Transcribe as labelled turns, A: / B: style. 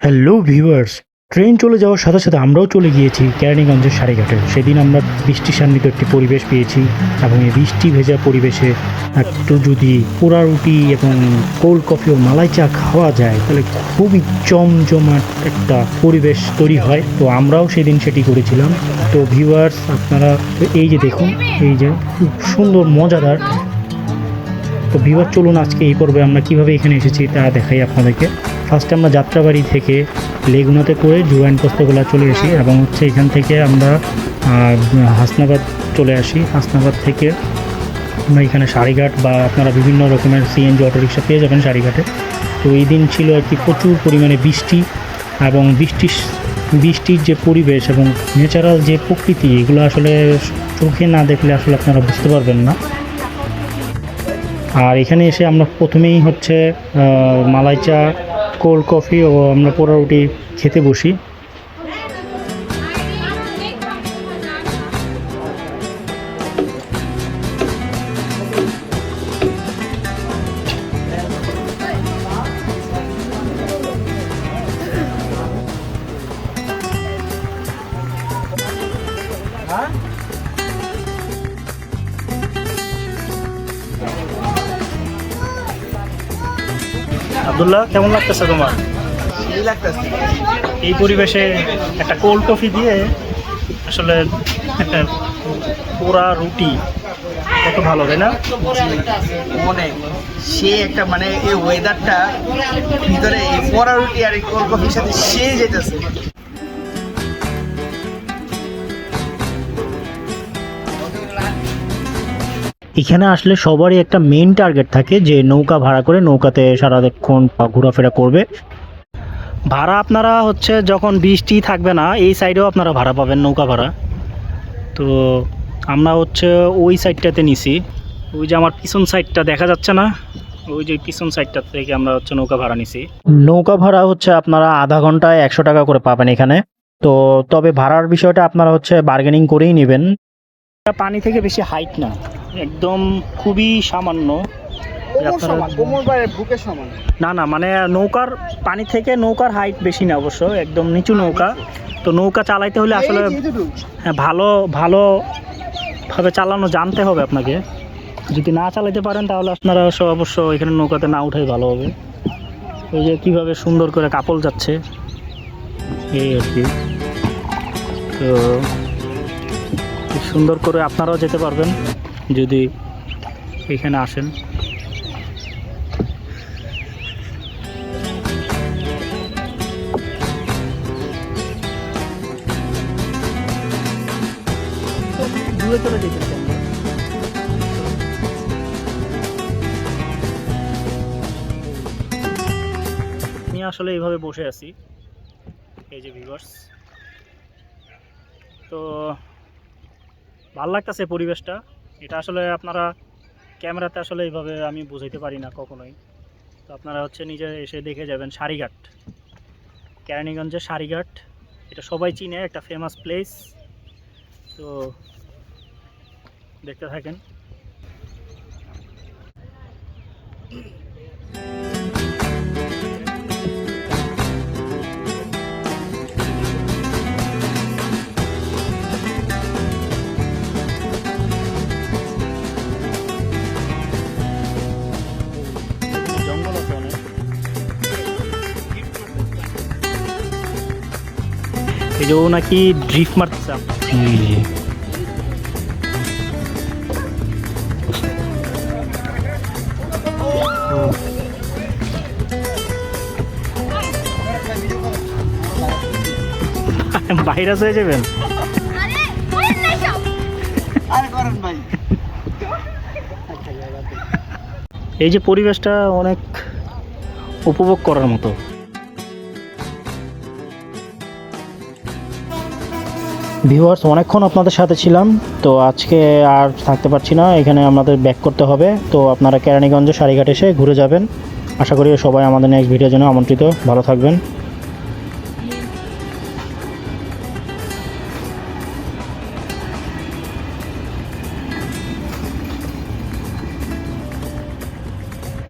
A: Hello viewers, train চলে যাওয়ার সাথে সাথে আমরাও চলে গিয়েছি কেরানীগঞ্জের সারিঘাটে। সেদিন আমরা বৃষ্টি সান্নিধ্য একটি পরিবেশ পেয়েছি এবং এই বৃষ্টি ভেজা পরিবেশে একটু যদি পোড়া রুটি এবং কোল্ড কফি ও মালাই চা খাওয়া যায় তাহলে খুবই জমজমাট একটা পরিবেশ তৈরি হয়। তো আমরাও সেদিন সেটি করেছিলাম। তো ভিউয়ার্স, আপনারা এই যে দেখুন, এই যে খুব সুন্দর মজাদার। তো ভিউয়ার, চলুন আজকে এই পর্বে আমরা কিভাবে এখানে এসেছি তা দেখাই আপনাদেরকে। ফার্স্টে আমরা যাত্রাবাড়ি থেকে লেগুনাতে করে জুয়াইন পোস্তগোলা চলে আসি এবং এখান থেকে আমরা হাসনাবাদ চলে আসি। হাসনাবাদ থেকে আমরা এখানে সারিঘাট বা আপনারা বিভিন্ন রকমের সিএনজি অটোরিকশা পেয়ে যাবেন সারিঘাটে। তো এই দিন ছিল আর কি প্রচুর পরিমাণে বৃষ্টি এবং বৃষ্টির যে পরিবেশ এবং ন্যাচারাল যে প্রকৃতি, এগুলো আসলে চোখে না দেখলে আসলে আপনারা বুঝতে পারবেন না। আর এখানে এসে আমরা প্রথমেই মালাই চা, কোল্ড কফি ও আমরা পোড়া রুটি খেতে বসি। আব্দুল্লাহ, কেমন লাগতেছে তোমার? এই পরিবেশে একটা কোল্ড কফি দিয়ে আসলে পোড়া রুটি কত ভালো, তাই না?
B: অনেক সে একটা মানে এই ওয়েদারটা ভিতরে এই পোড়া রুটি আর এই কোল্ড কফির সাথে সে যেতেছে।
A: এখানে আসলে সবারই একটা মেইন টার্গেট থাকে যে নৌকা ভাড়া করে নৌকাতে সারাক্ষণ ঘোরাফেরা করবে। ভাড়া আপনারা যখন বৃষ্টি থাকবে না, এই সাইডেও আপনারা ভাড়া পাবেন, নৌকা ভাড়া। তো আমরা ওই সাইডটাতে নিছি। ওই যে আমার পিছন সাইডটা দেখা যাচ্ছে না, ওই যে পিছন সাইডটা থেকে আমরা নৌকা ভাড়া নিছি। নৌকা ভাড়া আপনারা আধা ঘন্টায় 100 টাকা করে পাবেন এখানে। তো তবে ভাড়ার বিষয়টা আপনারা বার্গেনিং করেই নেবেন। পানি থেকে বেশি হাইট না, একদম খুবই সামান্য। না না, মানে পানি থেকে নৌকার হাইট বেশি না, অবশ্য একদম নিচু নৌকা। তো নৌকা চালাইতে হলে আসলে ভালোভাবে চালানো জানতে হবে আপনাকে। যদি না চালাতে পারেন তাহলে আপনারা অবশ্য এখানে নৌকাতে না উঠাই ভালো হবে। ওই যে কীভাবে সুন্দর করে কাপল যাচ্ছে, এই আর কি। তো সুন্দর করে আপনারাও যেতে পারবেন যদি এখানে আসেন। দূরে চলে যেতেছি আমরা। আমি আসলে এইভাবে বসে আছি, এই যে ভিউয়ার্স। তো ভালো লাগতেছে পরিবেশটা। এটা আসলে আপনারা ক্যামেরাতে আসলে এইভাবে আমি বুঝাইতে পারি না কখনোই। তো আপনারা নিজে এসে দেখে যাবেন। সারিঘাট, কেরানীগঞ্জের সারিঘাট, এটা সবাই চিনে, একটা ফেমাস প্লেস। তো দেখতে থাকেন। জঙ্গল আছে অনেক। এই যে ও নাকি ড্রিফট মারতেছে। ভাইরাস হয়ে যাবেন। এই যে পরিবেশটা অনেক উপভোগ করার মতো। ভিউয়ার্স, অনেকক্ষণ আপনাদের সাথে ছিলাম, তো আজকে আর থাকতে পারছি না, এখানে আমাদের ব্যাক করতে হবে। তো আপনারা কেরানীগঞ্জ সারিঘাট এসে ঘুরে যাবেন। আশা করি সবাই আমাদের নেক্সট ভিডিওর জন্য আমন্ত্রিত। ভালো থাকবেন।